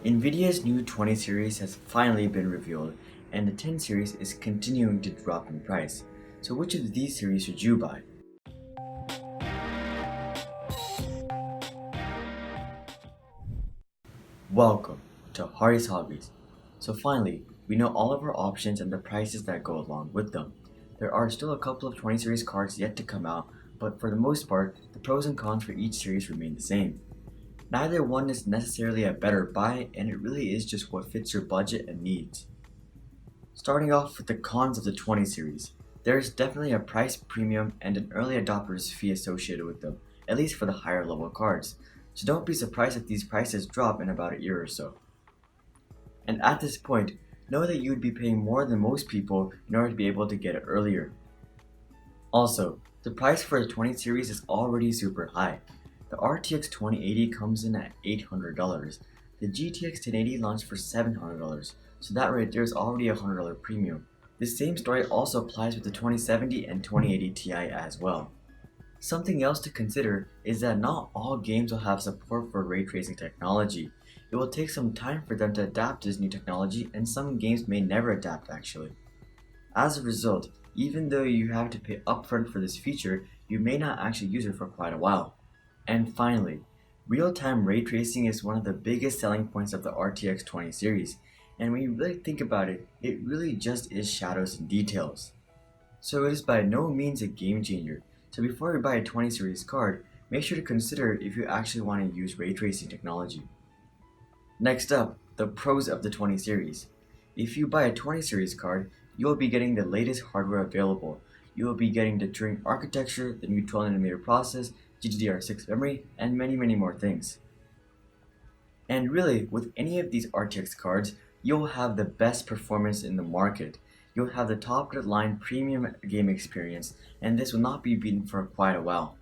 Nvidia's new 20 series has finally been revealed, and the 10 series is continuing to drop in price. So which of these series should you buy? Welcome to Hari's Hobbies. So finally, we know all of our options and the prices that go along with them. There are still a couple of 20 series cards yet to come out, but for the most part, the pros and cons for each series remain the same. Neither one is necessarily a better buy, and it really is just what fits your budget and needs. Starting off with the cons of the 20 series, there is definitely a price premium and an early adopter's fee associated with them, at least for the higher level cards, so don't be surprised if these prices drop in about a year or so. And at this point, know that you would be paying more than most people in order to be able to get it earlier. Also, the price for the 20 series is already super high. The RTX 2080 comes in at $800. The GTX 1080 launched for $700, so that right there is already a $100 premium. This same story also applies with the 2070 and 2080 Ti as well. Something else to consider is that not all games will have support for ray tracing technology. It will take some time for them to adapt to this new technology, and some games may never adapt actually. As a result, even though you have to pay upfront for this feature, you may not actually use it for quite a while. And finally, real-time ray tracing is one of the biggest selling points of the RTX 20 series, and when you really think about it, it really just is shadows and details. So it is by no means a game changer, so before you buy a 20 series card, make sure to consider if you actually want to use ray tracing technology. Next up, the pros of the 20 series. If you buy a 20 series card, you will be getting the latest hardware available. You will be getting the Turing architecture, the new 12nm process, GDDR6 memory, and many more things. And really, with any of these RTX cards, you'll have the best performance in the market. You'll have the top of the line premium game experience, and this will not be beaten for quite a while.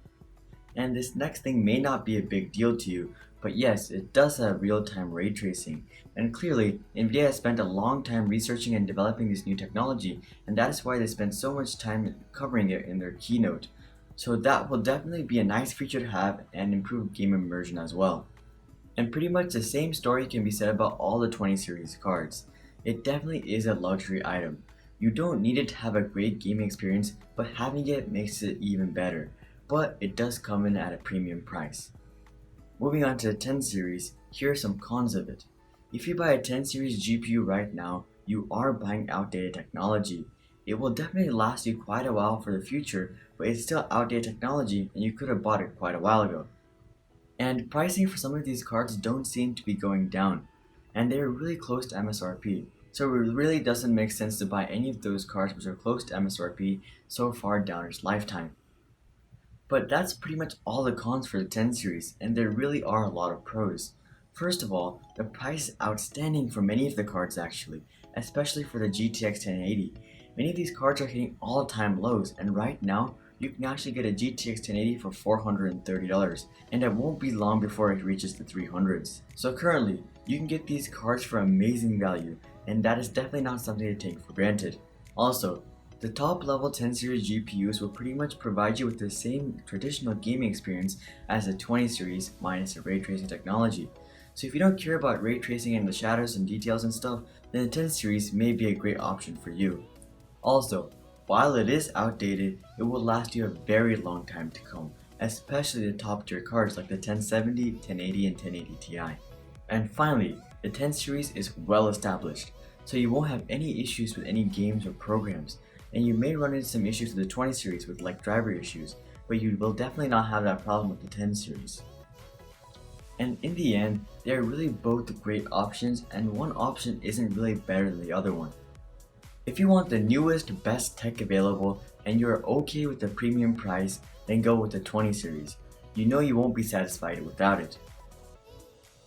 And this next thing may not be a big deal to you, but yes, it does have real-time ray tracing. And clearly, Nvidia has spent a long time researching and developing this new technology, and that is why they spent so much time covering it in their keynote. So that will definitely be a nice feature to have and improve game immersion as well. And pretty much the same story can be said about all the 20 series cards. It definitely is a luxury item. You don't need it to have a great gaming experience, but having it makes it even better. But it does come in at a premium price. Moving on to the 10 series, here are some cons of it. If you buy a 10 series GPU right now, you are buying outdated technology. It will definitely last you quite a while for the future, but it's still outdated technology and you could have bought it quite a while ago. And pricing for some of these cards don't seem to be going down, and they're really close to MSRP. So it really doesn't make sense to buy any of those cards which are close to MSRP so far down its lifetime. But that's pretty much all the cons for the 10 series, and there really are a lot of pros. First of all, the price is outstanding for many of the cards actually, especially for the GTX 1080. Many of these cards are hitting all-time lows, and right now, you can actually get a GTX 1080 for $430, and it won't be long before it reaches the 300s. So currently, you can get these cards for amazing value, and that is definitely not something to take for granted. Also, the top level 10 series GPUs will pretty much provide you with the same traditional gaming experience as the 20 series minus the ray tracing technology. So if you don't care about ray tracing and the shadows and details and stuff, then the 10 series may be a great option for you. Also, while it is outdated, it will last you a very long time to come, especially the top tier cards like the 1070, 1080, and 1080 Ti. And finally, the 10 series is well established, so you won't have any issues with any games or programs, and you may run into some issues with the 20 series with like driver issues, but you will definitely not have that problem with the 10 series. And in the end, they are really both great options, and one option isn't really better than the other one. If you want the newest, best tech available, and you're okay with the premium price, then go with the 20 series. You know you won't be satisfied without it.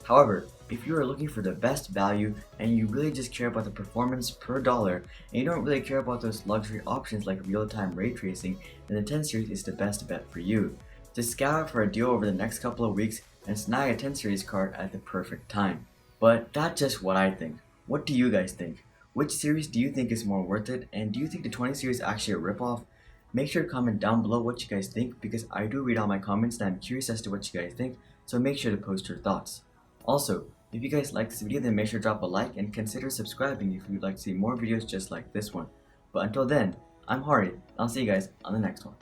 However, if you are looking for the best value and you really just care about the performance per dollar and you don't really care about those luxury options like real-time ray tracing, then the 10 series is the best bet for you. Just scout out for a deal over the next couple of weeks and snag a 10 series card at the perfect time. But that's just what I think. What do you guys think? Which series do you think is more worth it, and do you think the 20 series is actually a ripoff? Make sure to comment down below what you guys think, because I do read all my comments and I'm curious as to what you guys think, so make sure to post your thoughts. Also, If you guys like this video, then make sure to drop a like and consider subscribing if you'd like to see more videos just like this one. But until then, I'm Hari, and I'll see you guys on the next one.